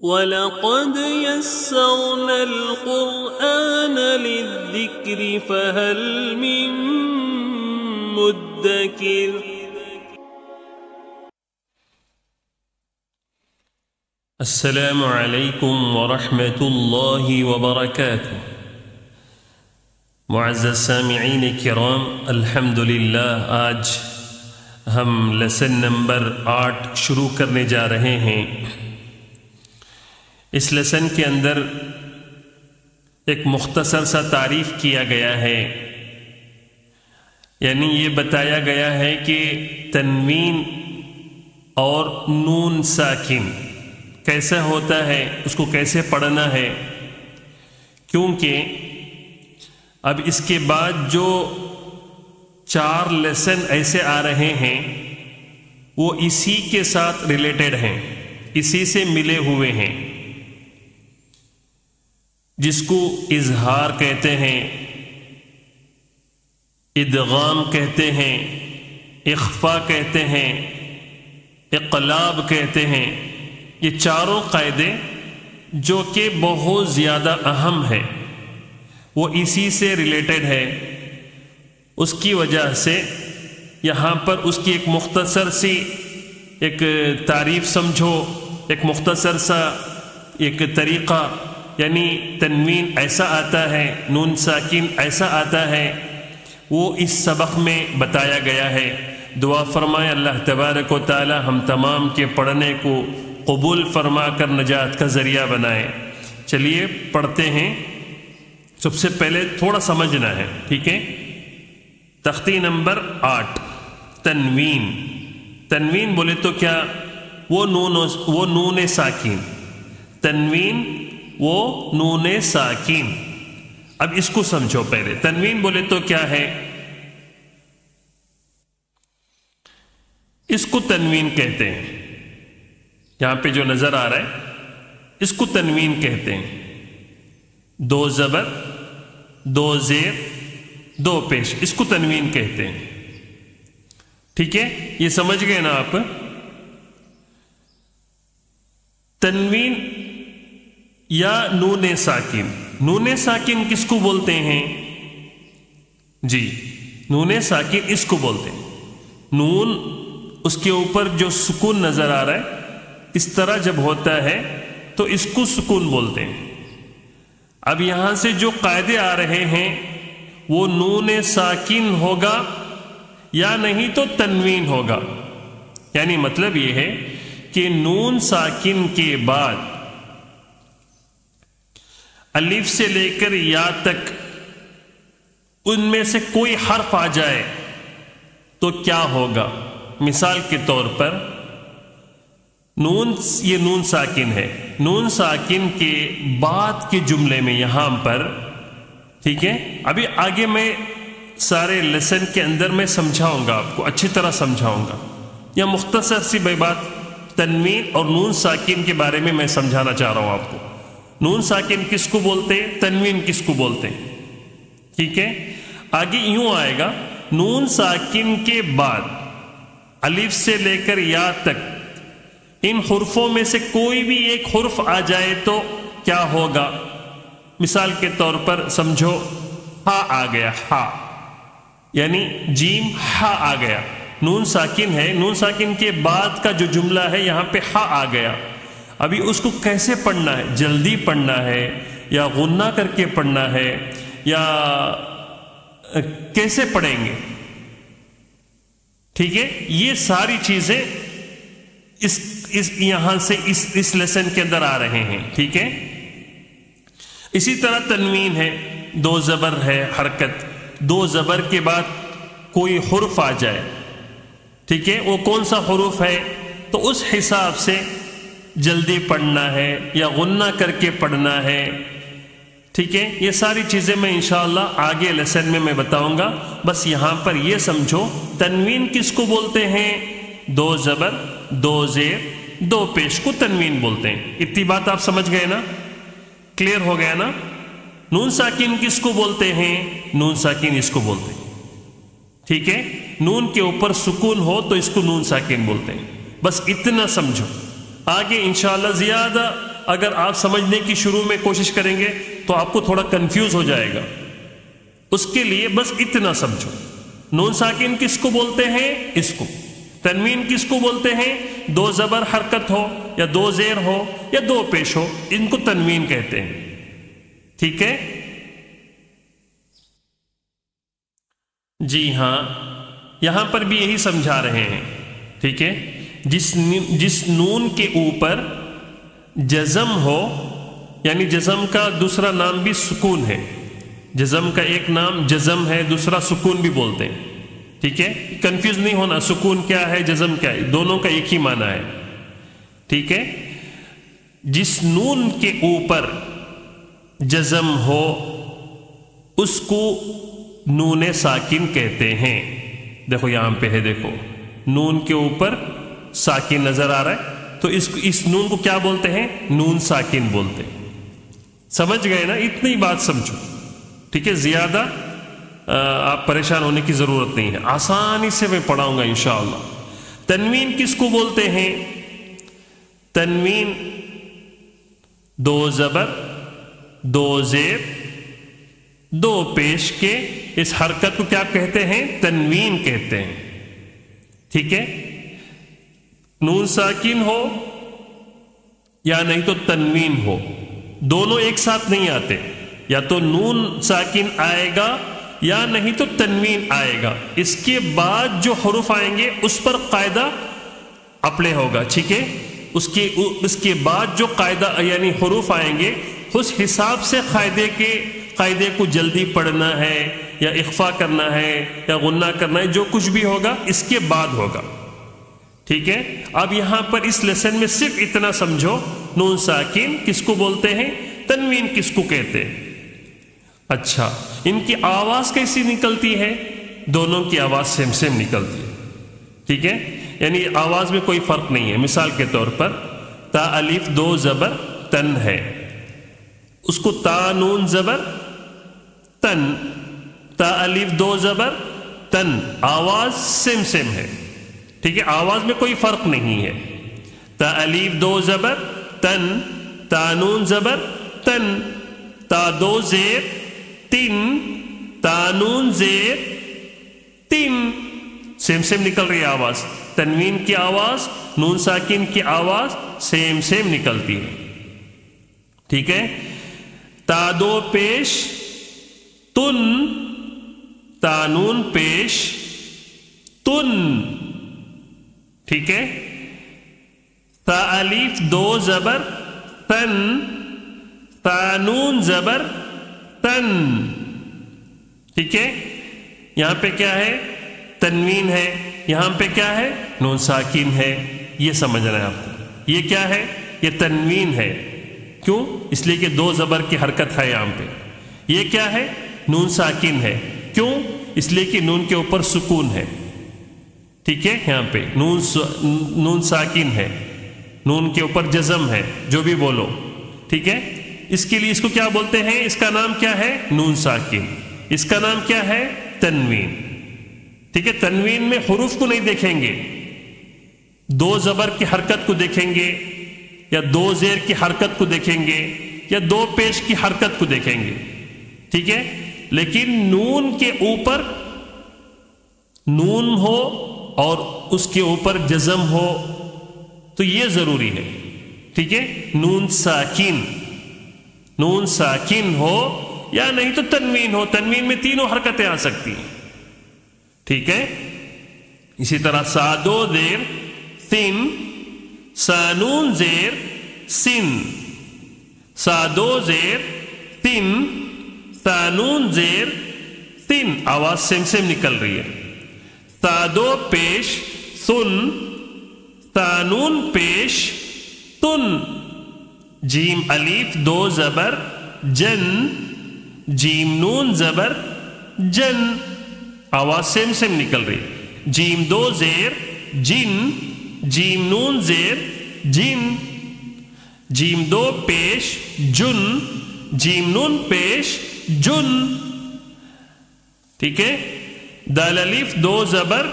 وَلَقَدْ يَسَّرْنَا الْقُرْآنَ لِلذِّكْرِ فَهَلْ مِن مُّدَّكِرٍ۔ السلام علیکم ورحمۃ اللہ وبرکاتہ۔ معزز سامعین کرام، الحمدللہ آج ہم لیسن نمبر 8 شروع کرنے جا رہے ہیں۔ اس لیسن کے اندر ایک مختصر سا تعریف کیا گیا ہے، یعنی یہ بتایا گیا ہے کہ تنوین اور نون ساکن کیسا ہوتا ہے، اس کو کیسے پڑھنا ہے، کیونکہ اب اس کے بعد جو 4 لیسن ایسے آ رہے ہیں وہ اسی کے ساتھ ریلیٹڈ ہیں، اسی سے ملے ہوئے ہیں، جس کو اظہار کہتے ہیں، ادغام کہتے ہیں، اخفا کہتے ہیں، اقلاب کہتے ہیں۔ یہ چاروں قاعدے جو کہ بہت زیادہ اہم ہے، وہ اسی سے ریلیٹڈ ہے۔ اس کی وجہ سے یہاں پر اس کی ایک مختصر سی ایک تعریف سمجھو، ایک مختصر سا ایک طریقہ، یعنی تنوین ایسا آتا ہے، نون ساکن ایسا آتا ہے، وہ اس سبق میں بتایا گیا ہے۔ دعا فرمائے اللہ تبارک و تعالی ہم تمام کے پڑھنے کو قبول فرما کر نجات کا ذریعہ بنائے۔ چلیے پڑھتے ہیں۔ سب سے پہلے تھوڑا سمجھنا ہے، ٹھیک ہے؟ تختی نمبر 8، تنوین۔ تنوین بولے تو کیا؟ وہ نون ساکن، تنوین وہ نون ساکن۔ اب اس کو سمجھو پہلے، تنوین بولے تو کیا ہے؟ اس کو تنوین کہتے ہیں، یہاں پہ جو نظر آ رہا ہے اس کو تنوین کہتے ہیں۔ 2 زبر، 2 زیر، 2 پیش، اس کو تنوین کہتے ہیں، ٹھیک ہے؟ یہ سمجھ گئے نا آپ؟ تنوین یا نون ساکن، نون ساکن کس کو بولتے ہیں؟ جی، نون ساکن اس کو بولتے ہیں۔ نون، اس کے اوپر جو سکون نظر آ رہا ہے، اس طرح جب ہوتا ہے تو اس کو سکون بولتے ہیں۔ اب یہاں سے جو قاعدے آ رہے ہیں وہ نون ساکن ہوگا یا نہیں تو تنوین ہوگا، یعنی مطلب یہ ہے کہ نون ساکن کے بعد الف سے لے کر یا تک ان میں سے کوئی حرف آ جائے تو کیا ہوگا؟ مثال کے طور پر نون، یہ نون ساکن ہے، نون ساکن کے بعد کے جملے میں یہاں پر، ٹھیک ہے؟ ابھی آگے میں سارے لیسن کے اندر میں سمجھاؤں گا، آپ کو اچھی طرح سمجھاؤں گا۔ یا مختصر سی بات تنوین اور نون ساکن کے بارے میں میں سمجھانا چاہ رہا ہوں آپ کو۔ نون ساکن کس کو بولتے ہیں، تنوین کس کو بولتے ہیں، ٹھیک ہے؟ آگے یوں آئے گا، نون ساکن کے بعد الف سے لے کر یا تک ان حرفوں میں سے کوئی بھی ایک حرف آ جائے تو کیا ہوگا؟ مثال کے طور پر سمجھو، ہا آ گیا، ہا، یعنی جیم ہا آ گیا، نون ساکن ہے، نون ساکن کے بعد کا جو جملہ ہے یہاں پہ ہا آ گیا۔ ابھی اس کو کیسے پڑھنا ہے؟ جلدی پڑھنا ہے یا غنہ کر کے پڑھنا ہے یا کیسے پڑھیں گے؟ ٹھیک ہے؟ یہ ساری چیزیں یہاں سے اس لیسن کے اندر آ رہے ہیں، ٹھیک ہے؟ اسی طرح تنوین ہے، 2 زبر ہے حرکت، 2 زبر کے بعد کوئی حرف آ جائے، ٹھیک ہے؟ وہ کون سا حرف ہے تو اس حساب سے جلدی پڑھنا ہے یا غنہ کر کے پڑھنا ہے، ٹھیک ہے؟ یہ ساری چیزیں میں انشاءاللہ آگے لیسن میں بتاؤں گا۔ بس یہاں پر یہ سمجھو تنوین کس کو بولتے ہیں؟ 2 زبر، 2 زیر، 2 پیش کو تنوین بولتے ہیں۔ اتنی بات آپ سمجھ گئے نا؟ کلیئر ہو گیا نا؟ نون ساکن کس کو بولتے ہیں؟ نون ساکن اس کو بولتے ہیں، ٹھیک ہے؟ نون کے اوپر سکون ہو تو اس کو نون ساکن بولتے ہیں۔ بس اتنا سمجھو، آگے انشاءاللہ زیادہ اگر آپ سمجھنے کی شروع میں کوشش کریں گے تو آپ کو تھوڑا کنفیوز ہو جائے گا. اس کے لیے بس اتنا سمجھو. نون ساکن کس کو بولتے ہیں؟ اس کو. تنوین کس کو بولتے ہیں؟ دو زبر حرکت ہو یا دو زیر ہو یا دو پیش ہو، ان کو تنوین کہتے ہیں. ٹھیک ہے؟ جی ہاں، یہاں پر بھی یہی سمجھا رہے ہیں. ٹھیک ہے؟ جس نون کے اوپر جزم ہو، یعنی جزم کا دوسرا نام بھی سکون ہے. جزم کا ایک نام جزم ہے، دوسرا سکون بھی بولتے ہیں. ٹھیک ہے؟ کنفیوز نہیں ہونا، سکون کیا ہے، جزم کیا ہے، دونوں کا ایک ہی معنی ہے. ٹھیک ہے؟ جس نون کے اوپر جزم ہو اس کو نون ساکن کہتے ہیں. دیکھو یہاں پہ ہے، دیکھو نون کے اوپر ساکن نظر آ رہا ہے، تو اس نون کو کیا بولتے ہیں؟ نون ساکن بولتے ہیں. سمجھ گئے نا؟ اتنی بات سمجھو. ٹھیک ہے؟ زیادہ آپ پریشان ہونے کی ضرورت نہیں ہے، آسانی سے میں پڑھاؤں گا انشاءاللہ. تنوین کس کو بولتے ہیں؟ تنوین دو زبر دو زیر دو پیش کے اس حرکت کو کیا کہتے ہیں؟ تنوین کہتے ہیں. ٹھیک ہے؟ نون ساکن ہو یا نہیں تو تنوین ہو، دونوں ایک ساتھ نہیں آتے. یا تو نون ساکن آئے گا یا نہیں تو تنوین آئے گا. اس کے بعد جو حروف آئیں گے اس پر قاعدہ اپلے ہوگا. ٹھیک ہے؟ اس کے بعد جو قاعدہ یعنی حروف آئیں گے اس حساب سے قاعدے کو جلدی پڑھنا ہے یا اخفا کرنا ہے یا غنہ کرنا ہے، جو کچھ بھی ہوگا اس کے بعد ہوگا. ٹھیک ہے؟ اب یہاں پر اس لیسن میں صرف اتنا سمجھو، نون ساکن کس کو بولتے ہیں، تنوین کس کو کہتے ہیں. اچھا، ان کی آواز کیسی نکلتی ہے؟ دونوں کی آواز سیم سیم نکلتی ہے. ٹھیک ہے؟ یعنی آواز میں کوئی فرق نہیں ہے. مثال کے طور پر تا الف دو زبر تن ہے، اس کو تا نون زبر تن، تا الف دو زبر تن، آواز سیم سیم ہے. ٹھیک ہے؟ آواز میں کوئی فرق نہیں ہے. تا الف دو زبر تن، تا نون زبر تن، تا دو زیر تن، تا نون زیر تن، سیم سیم نکل رہی ہے آواز. تنوین کی آواز، نون ساکن کی آواز سیم سیم نکلتی ہے. ٹھیک ہے؟ تا دو پیش تن، تا نون پیش تن. ٹھیک ہے؟ تا الف دو زبر تن، تا نون زبر تن. ٹھیک ہے؟ یہاں پہ کیا ہے؟ تنوین ہے. یہاں پہ کیا ہے؟ نون ساکن ہے. یہ سمجھنا ہے آپ کو. یہ کیا ہے؟ یہ تنوین ہے. کیوں؟ اس لیے کہ دو زبر کی حرکت ہے یہاں پہ. یہ کیا ہے؟ نون ساکن ہے. کیوں؟ اس لیے کہ نون کے اوپر سکون ہے. ٹھیک ہے؟ یہاں پہ نون ساکن ہے، نون کے اوپر جزم ہے، جو بھی بولو. ٹھیک ہے؟ اس کے لیے اس کو کیا بولتے ہیں؟ اس کا نام کیا ہے؟ نون ساکن. اس کا نام کیا ہے؟ تنوین. ٹھیک ہے؟ تنوین میں حروف کو نہیں دیکھیں گے، دو زبر کی حرکت کو دیکھیں گے یا دو زیر کی حرکت کو دیکھیں گے یا دو پیش کی حرکت کو دیکھیں گے. ٹھیک ہے؟ لیکن نون کے اوپر نون ہو اور اس کے اوپر جزم ہو تو یہ ضروری ہے. ٹھیک ہے؟ نون ساکن ہو یا نہیں تو تنوین ہو. تنوین میں تینوں حرکتیں آ سکتی ہیں. ٹھیک ہے؟ اسی طرح سا دو زیر سن، سا نون زیر سن، سا دو زیر سن، سا نون زیر سن، آواز سیم سیم نکل رہی ہے. سا دو پیش سن، سا نون پیش تن. جیم الف دو زبر جن، جیم نون زبر جن، آواز سیم سیم نکل رہی. جیم دو زیر جن، جیم نون زیر جن، جیم دو پیش جن، جیم نون پیش جن. ٹھیک ہے؟ دال الف دو زبر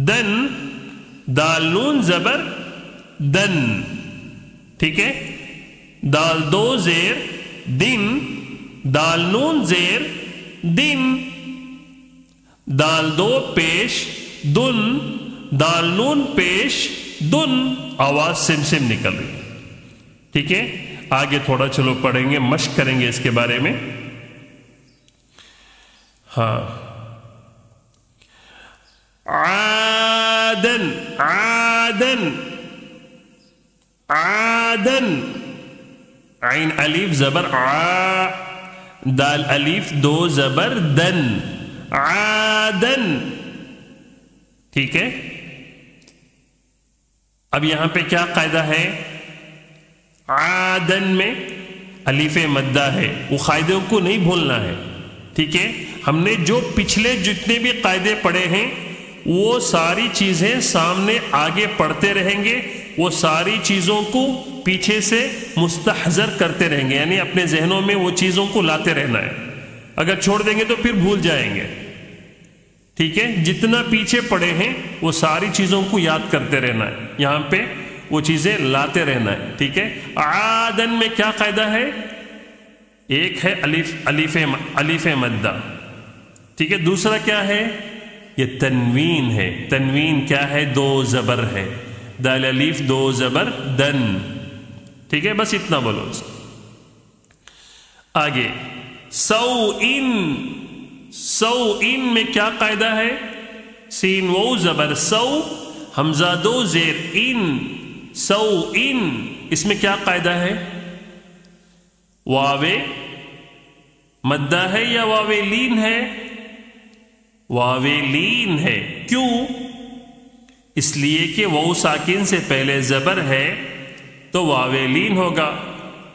دن، دال نون زبر دن. ٹھیک ہے؟ دال دو زیر دن، دال نون زیر دن، دال دو پیش دن، دال نون پیش دن، آواز سم سم نکل رہی. ٹھیک ہے، آگے تھوڑا چلو پڑھیں گے، مشق کریں گے اس کے بارے میں. ہاں، عادن عادن عادن، عین الف زبر ع، دال الف دو زبر دن، عادن. ٹھیک ہے، اب یہاں پہ کیا قاعدہ ہے؟ عادن میں الف مدہ ہے، وہ قاعدوں کو نہیں بھولنا ہے. ٹھیک ہے، ہم نے جو پچھلے جتنے بھی قاعدے پڑھے ہیں وہ ساری چیزیں سامنے آگے پڑھتے رہیں گے، وہ ساری چیزوں کو پیچھے سے مستحضر کرتے رہیں گے، یعنی اپنے ذہنوں میں وہ چیزوں کو لاتے رہنا ہے. اگر چھوڑ دیں گے تو پھر بھول جائیں گے. ٹھیک ہے، جتنا پیچھے پڑے ہیں وہ ساری چیزوں کو یاد کرتے رہنا ہے، یہاں پہ وہ چیزیں لاتے رہنا ہے. ٹھیک ہے، عادن میں کیا قاعدہ ہے؟ ایک ہے الف مدہ. ٹھیک ہے، دوسرا کیا ہے؟ یہ تنوین ہے. تنوین کیا ہے؟ دو زبر ہے، دال الف دو زبر دن. ٹھیک ہے، بس اتنا بولو. آگے سوئن، سوئن میں کیا قاعدہ ہے؟ سین وو زبر سو، حمزہ دو زیر ان، سوئن. اس میں کیا قاعدہ ہے؟ واوے مدہ ہے یا واوے لین ہے؟ واوے لین ہے. کیوں؟ اس لیے کہ واو ساکن سے پہلے زبر ہے تو واوے لین ہوگا.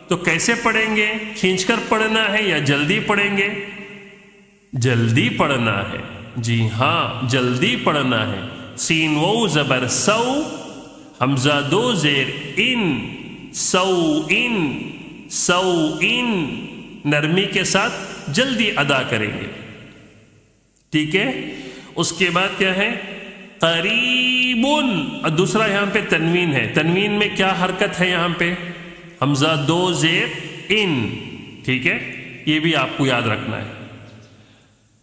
تو کیسے پڑھیں گے؟ کھینچ کر پڑھنا ہے یا جلدی پڑھیں گے؟ جلدی پڑھنا ہے. جی ہاں، جلدی پڑھنا ہے. سین وو زبر سو، حمزہ دو زیر ان، سو ان، سو ان. نرمی کے ساتھ جلدی ادا کریں گے. ٹھیک ہے، اس کے بعد کیا ہے؟ قریبن. دوسرا یہاں پہ تنوین ہے. تنوین میں کیا حرکت ہے؟ یہاں پہ حمزہ دو زیر ان. ٹھیک ہے، یہ بھی آپ کو یاد رکھنا ہے.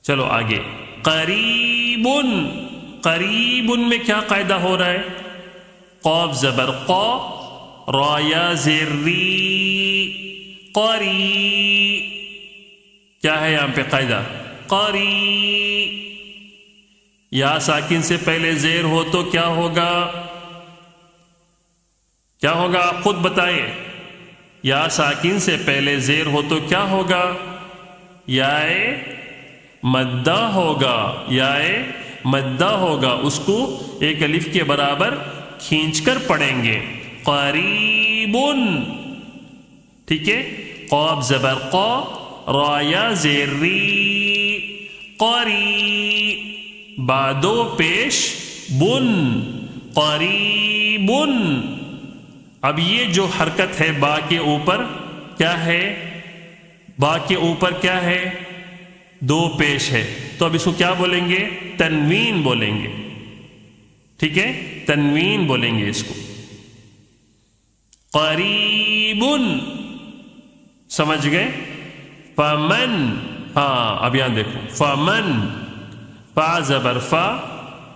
چلو آگے قریبن. قریبن میں کیا قاعدہ ہو رہا ہے؟ قاف زبر قا، را یا زیر ری، قری. کیا ہے یہاں پہ قاعدہ؟ قری. یا ساکن سے پہلے زیر ہو تو کیا ہوگا؟ کیا ہوگا آپ خود بتائیں. یا ساکن سے پہلے زیر ہو تو کیا ہوگا؟ یا مدہ ہوگا، یا مدہ ہوگا. اس کو ایک الف کے برابر کھینچ کر پڑھیں گے. قریبن. ٹھیک ہے، قاف زبر قا، را یا زیر ری، قری. بادو پیش بن، قریبن. اب یہ جو حرکت ہے با کے اوپر کیا ہے؟ با کے اوپر کیا ہے؟ دو پیش ہے. تو اب اس کو کیا بولیں گے؟ تنوین بولیں گے. ٹھیک ہے، تنوین بولیں گے اس کو. قریبن. سمجھ گئے؟ فمن. ہاں اب یہاں دیکھو، فمن، فا زبر فا،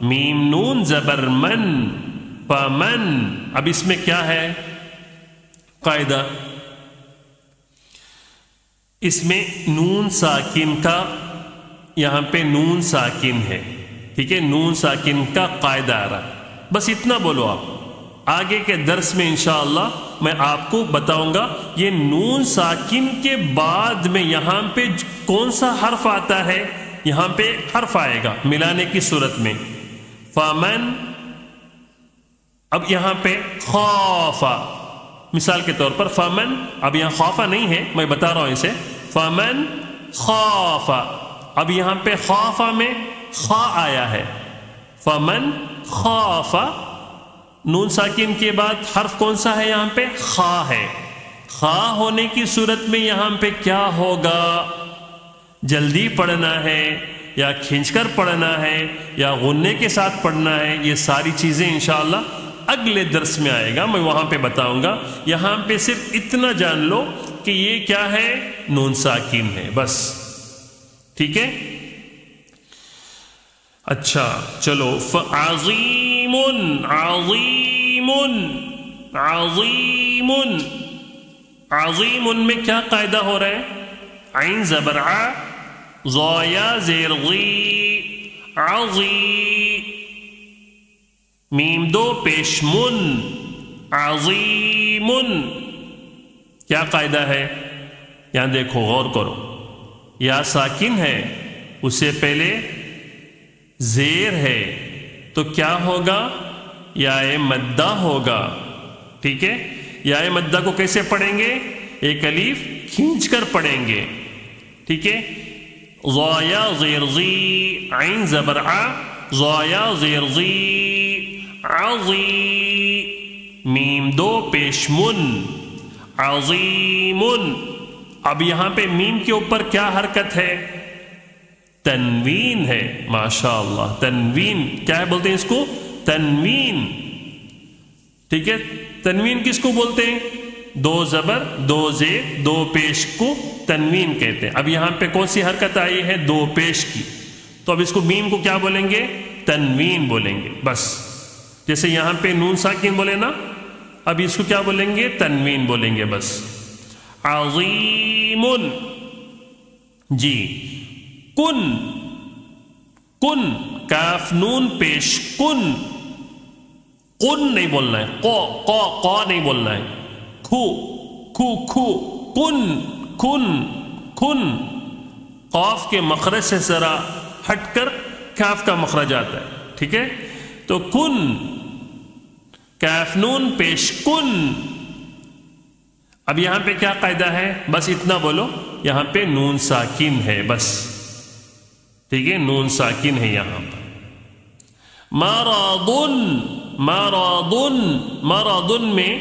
میم نون زبر من، فمن. اب اس میں کیا ہے قاعدہ؟ اس میں نون ساکن کا، یہاں پہ نون ساکن ہے. ٹھیک ہے، نون ساکن کا قاعدہ آ رہا. بس اتنا بولو آپ. آگے کے درس میں انشاءاللہ میں آپ کو بتاؤں گا یہ نون ساکن کے بعد میں یہاں پہ کون سا حرف آتا ہے. یہاں پہ حرف آئے گا ملانے کی صورت میں. فمن. اب یہاں پہ خوفا، مثال کے طور پر فمن. اب یہاں خوفا نہیں ہے، میں بتا رہا ہوں اسے. فمن خوفا. اب یہاں پہ خوفا میں خا آیا ہے. فمن خوفا. نون ساکن کے بعد حرف کون سا ہے؟ یہاں پہ خا ہے. خا ہونے کی صورت میں یہاں پہ کیا ہوگا؟ جلدی پڑھنا ہے یا کھینچ کر پڑھنا ہے یا غننے کے ساتھ پڑھنا ہے؟ یہ ساری چیزیں انشاءاللہ اگلے درس میں آئے گا، میں وہاں پہ بتاؤں گا. یہاں پہ صرف اتنا جان لو کہ یہ کیا ہے، نون ساکن ہے بس. ٹھیک ہے. اچھا چلو، فعظیم عظیم عظیم. عظیم میں کیا قاعدہ ہو رہا ہے؟ عین زبر ع، ضایا زیر غی، عظی، میم دو پیش من، عظیم. کیا قاعدہ ہے؟ یہاں دیکھو، غور کرو. یا ساکن ہے، اس سے پہلے زیر ہے، تو کیا ہوگا؟ یا مدہ ہوگا. ٹھیک ہے. یا مدہ کو کیسے پڑھیں گے؟ ایک الف کھینچ کر پڑھیں گے. ٹھیک ہے. ضایا زیر ضی، عین زبر ع، ضایا زیر ضی، عظی، میم دو پیش من، عظیم. اب یہاں پہ میم کے اوپر کیا حرکت ہے؟ تنوین ہے. ماشاء اللہ. تنوین کیا ہے بولتے ہیں اس کو؟ تنوین. ٹھیک ہے. تنوین کس کو بولتے ہیں؟ دو زبر دو زیر دو پیش کو تنوین کہتے ہیں. اب یہاں پہ کون سی حرکت آئی ہے؟ دو پیش کی. تو اب اس کو میم کو کیا بولیں گے؟ تنوین بولیں گے بس. جیسے یہاں پہ نون ساکن بولے نا، اب اس کو کیا بولیں گے؟ تنوین بولیں گے بس. عظیم. جی. کن، کن، کاف نون پیش کن. کن نہیں بولنا ہے، قو نہیں بولنا ہے. کھو کھو کھو، کن کن کن. قاف کے مخرج سے ذرا ہٹ کر کاف کا مخرج آتا ہے. ٹھیک ہے. تو کن، کاف نون پیش کن. اب یہاں پہ کیا قاعدہ ہے؟ بس اتنا بولو، یہاں پہ نون ساکن ہے بس. ٹھیک ہے. نون ساکن ہے یہاں پر. مرض، مرض، مرض میں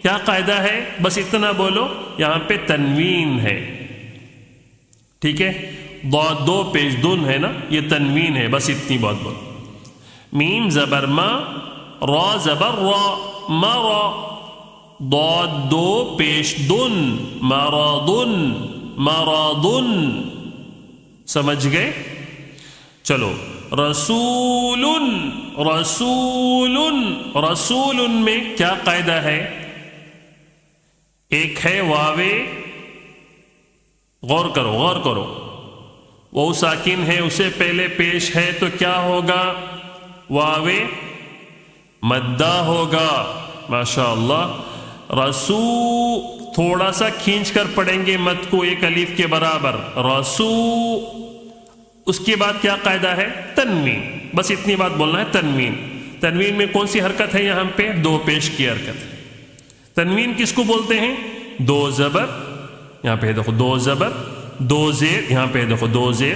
کیا قاعدہ ہے؟ بس اتنا بولو، یہاں پہ تنوین ہے. ٹھیک ہے. ضاد دو پیش دن ہے نا، یہ تنوین ہے بس. اتنی بات بولو. میم زبر ما، را زبر را، مرا، ضاد دو پیش دن، مرض، مرض. سمجھ گئے؟ چلو. رسول، رسول، رسول میں کیا قاعدہ ہے؟ ایک ہے واوے، غور کرو غور کرو. وہ ساکن ہے، اسے پہلے پیش ہے تو کیا ہوگا؟ واوے مدہ ہوگا. ماشاء اللہ. رسو تھوڑا سا کھینچ کر پڑھیں گے مد کو، ایک الف کے برابر. رسو. اس کے بعد کیا قاعدہ ہے؟ تنوین. بس اتنی بات بولنا ہے. تنوین. تنوین میں کون سی حرکت ہے؟ یہاں پہ دو پیش کی حرکت ہے. تنوین کس کو بولتے ہیں؟ دو زبر، یہاں پہ دیکھو دو زبر دو زیر، یہاں پہ دیکھو دو زیر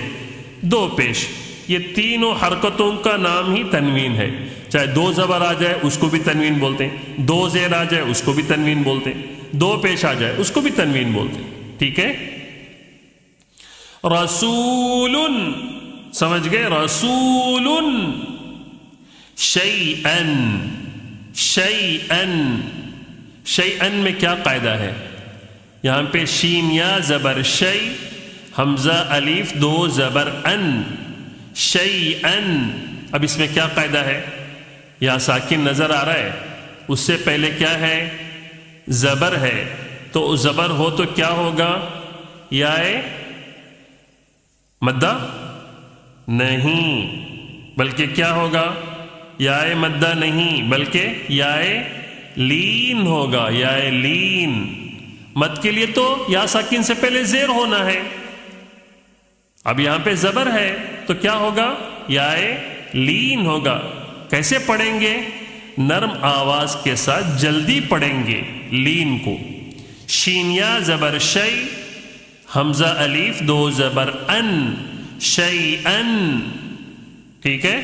دو پیش. یہ تینوں حرکتوں کا نام ہی تنوین ہے. چاہے دو زبر آ جائے اس کو بھی تنوین بولتے ہیں، دو زیر آ جائے اس کو بھی تنوین بولتے ہیں، دو پیش آ جائے اس کو بھی تنوین بولتے ہیں. ٹھیک ہے. رسول، سمجھ گئے؟ رسول. شیئن، شیئن، شیئن میں کیا قاعدہ ہے؟ یہاں پہ شین یا زبر شی، حمزہ الف دو زبر ان، شیئن. اب اس میں کیا قاعدہ ہے؟ یہاں ساکن نظر آ رہا ہے، اس سے پہلے کیا ہے؟ زبر ہے. تو زبر ہو تو کیا ہوگا؟ یا مدہ نہیں، بلکہ کیا ہوگا؟ یا مدہ نہیں بلکہ یا لین ہوگا. یا لین. مد کے لیے تو یا ساکن سے پہلے زیر ہونا ہے. اب یہاں پہ زبر ہے تو کیا ہوگا؟ یا لین ہوگا. کیسے پڑھیں گے؟ نرم آواز کے ساتھ جلدی پڑھیں گے لین کو. شین یا زبر شی، حمزہ الف دو زبر ان، شیئن. ٹھیک ہے.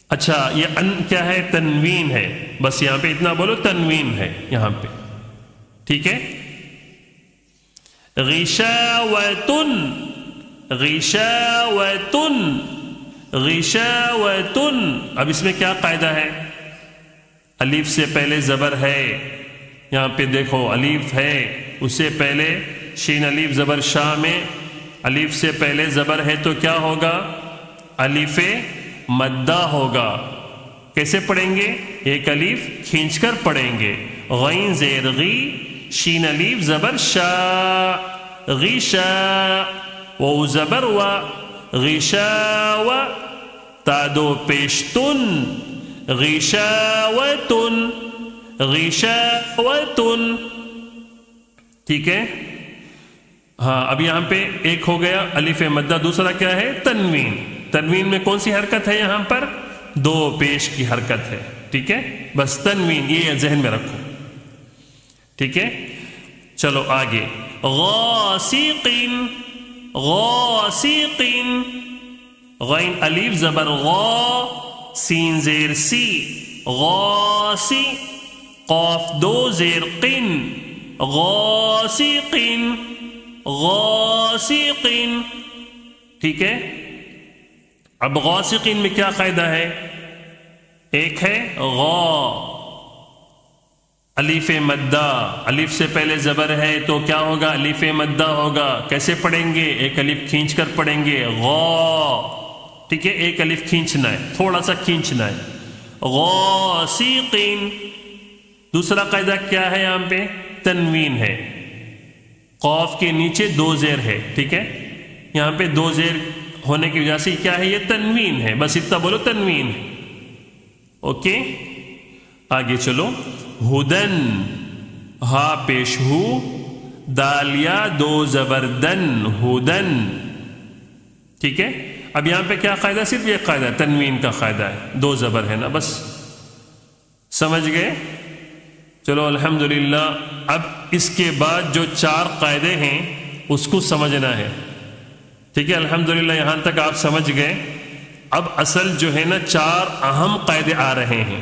اچھا یہ ان کیا ہے؟ تنوین ہے. بس یہاں پہ اتنا بولو، تنوین ہے یہاں پہ. ٹھیک ہے. غشاوتن، غشاوتن، غشاوتن. اب اس میں کیا قاعدہ ہے؟ الف سے پہلے زبر ہے، یہاں پہ دیکھو الف ہے، اس سے پہلے شین الف زبر شاہ میں الف سے پہلے زبر ہے تو کیا ہوگا؟ الف مدہ ہوگا۔ کیسے پڑھیں گے؟ ایک الف کھینچ کر پڑھیں گے، غین زیر غی، شین الف زبر شا، غیشا، و زبر و، غیشاو، تا دو پیشتن، غیشاوتن، غیشاوتن، ٹھیک ہے؟ ہاں اب یہاں پہ ایک ہو گیا الف مدہ، دوسرا کیا ہے؟ تنوین۔ تنوین میں کون سی حرکت ہے؟ یہاں پر دو پیش کی حرکت ہے، ٹھیک ہے؟ بس تنوین یہ ذہن میں رکھو، ٹھیک ہے؟ چلو آگے، غاسقین، غاسقین، غین الف زبر غا، سین زیر سی، غاسی، قاف دو زیر قن، غاسقین، غاسقین، ٹھیک ہے؟ اب غاسقین میں کیا قاعدہ ہے؟ ایک ہے غا، الف مدہ، الف سے پہلے زبر ہے تو کیا ہوگا؟ الف مدہ ہوگا۔ کیسے پڑھیں گے؟ ایک الف کھینچ کر پڑھیں گے، غا، ٹھیک ہے؟ ایک الف کھینچنا ہے، تھوڑا سا کھینچنا ہے، غاسقین۔ دوسرا قاعدہ کیا ہے؟ یہاں پہ تنوین ہے، قاف کے نیچے دو زیر ہے، ٹھیک ہے؟ یہاں پہ دو زیر ہونے کی وجہ سے کیا ہے؟ یہ تنوین ہے، بس اتنا بولو تنوین ہے، اوکے؟ آگے چلو، ہدن، ہا پیش ہو، دالیا دو زبردن، ہدن، ٹھیک ہے؟ اب یہاں پہ کیا قاعدہ؟ صرف یہ قاعدہ تنوین کا قاعدہ ہے، دو زبر ہے نا، بس سمجھ گئے؟ چلو الحمدللہ۔ اب اس کے بعد جو چار قاعدے ہیں اس کو سمجھنا ہے، ٹھیک ہے؟ الحمدللہ یہاں تک آپ سمجھ گئے۔ اب اصل جو ہے نا چار اہم قاعدے آ رہے ہیں،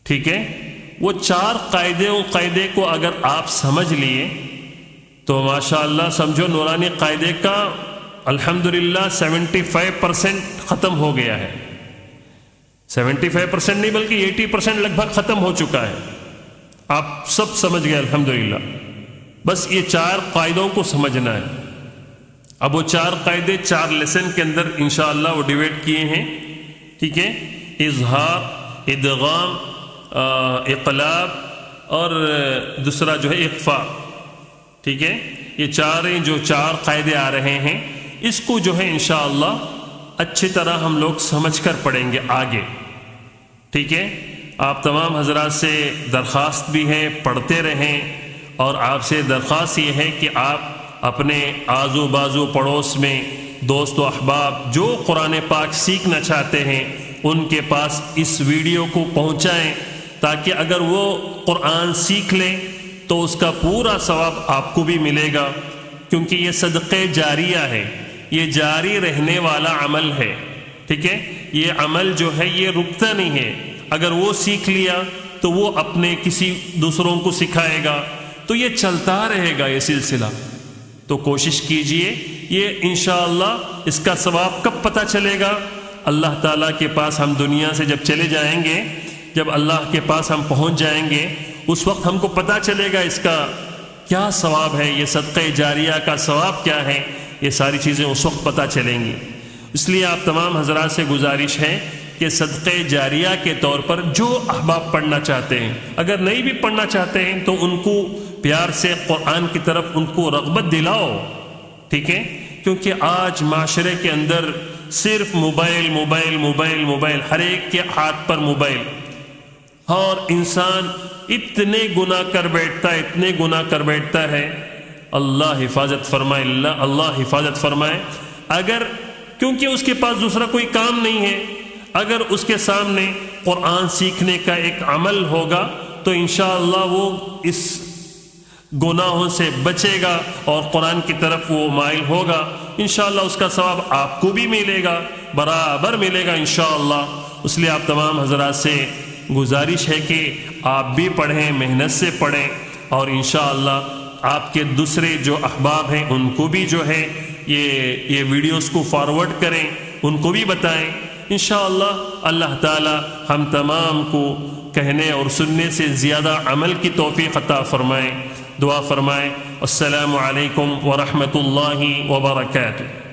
ٹھیک ہے؟ وہ چار قاعدے کو اگر آپ سمجھ لیے تو ماشاءاللہ سمجھو نورانی قاعدے کا الحمدللہ 75% ختم ہو گیا ہے، 75% نہیں بلکہ 80% لگ بھگ ختم ہو چکا ہے، آپ سب سمجھ گئے الحمدللہ۔ بس یہ چار قاعدوں کو سمجھنا ہے۔ اب وہ چار قاعدے چار لیسن کے اندر انشاءاللہ وہ ڈیوائڈ کیے ہیں، ٹھیک ہے؟ اظہار، ادغام، اقلاب اور دوسرا جو ہے اخفاء، ٹھیک ہے؟ یہ جو چار قاعدے آ رہے ہیں اس کو جو ہے انشاءاللہ اچھی طرح ہم لوگ سمجھ کر پڑھیں گے آگے، ٹھیک ہے؟ آپ تمام حضرات سے درخواست بھی ہے پڑھتے رہیں، اور آپ سے درخواست یہ ہے کہ آپ اپنے آزو بازو پڑوس میں دوست و احباب جو قرآن پاک سیکھنا چاہتے ہیں ان کے پاس اس ویڈیو کو پہنچائیں، تاکہ اگر وہ قرآن سیکھ لیں تو اس کا پورا ثواب آپ کو بھی ملے گا، کیونکہ یہ صدقہ جاریہ ہے، یہ جاری رہنے والا عمل ہے، ٹھیک ہے؟ یہ عمل جو ہے یہ رکتا نہیں ہے، اگر وہ سیکھ لیا تو وہ اپنے کسی دوسروں کو سکھائے گا تو یہ چلتا رہے گا یہ سلسلہ۔ تو کوشش کیجئے، یہ انشاءاللہ اس کا ثواب کب پتہ چلے گا؟ اللہ تعالیٰ کے پاس ہم دنیا سے جب چلے جائیں گے، جب اللہ کے پاس ہم پہنچ جائیں گے، اس وقت ہم کو پتہ چلے گا اس کا کیا ثواب ہے، یہ صدقہ جاریہ کا ثواب کیا ہے، یہ ساری چیزیں اس وقت پتہ چلیں گی۔ اس لیے آپ تمام حضرات سے گزارش ہے کہ صدقہ جاریہ کے طور پر جو احباب پڑھنا چاہتے ہیں، اگر نہیں بھی پڑھنا چاہتے ہیں تو ان کو پیار سے قرآن کی طرف ان کو رغبت دلاؤ، ٹھیک ہے؟ کیونکہ آج معاشرے کے اندر صرف موبائل موبائل موبائل موبائل، ہر ایک کے ہاتھ پر موبائل، اور انسان اتنے گناہ کر بیٹھتا ہے، اتنے گناہ کر بیٹھتا ہے، اللہ حفاظت فرمائے، اللہ حفاظت فرمائے۔ اگر کیونکہ اس کے پاس دوسرا کوئی کام نہیں ہے، اگر اس کے سامنے قرآن سیکھنے کا ایک عمل ہوگا تو انشاءاللہ وہ اس گناہوں سے بچے گا اور قرآن کی طرف وہ مائل ہوگا، انشاءاللہ اس کا ثواب آپ کو بھی ملے گا، برابر ملے گا انشاءاللہ۔ اس لیے آپ تمام حضرات سے گزارش ہے کہ آپ بھی پڑھیں، محنت سے پڑھیں، اور انشاءاللہ آپ کے دوسرے جو احباب ہیں ان کو بھی جو ہے یہ ویڈیوز کو فارورڈ کریں، ان کو بھی بتائیں، انشاءاللہ اللہ تعالی ہم تمام کو کہنے اور سننے سے زیادہ عمل کی توفیق عطا فرمائے. دعا فرمائے. السلام علیکم ورحمۃ اللہ وبرکاتہ.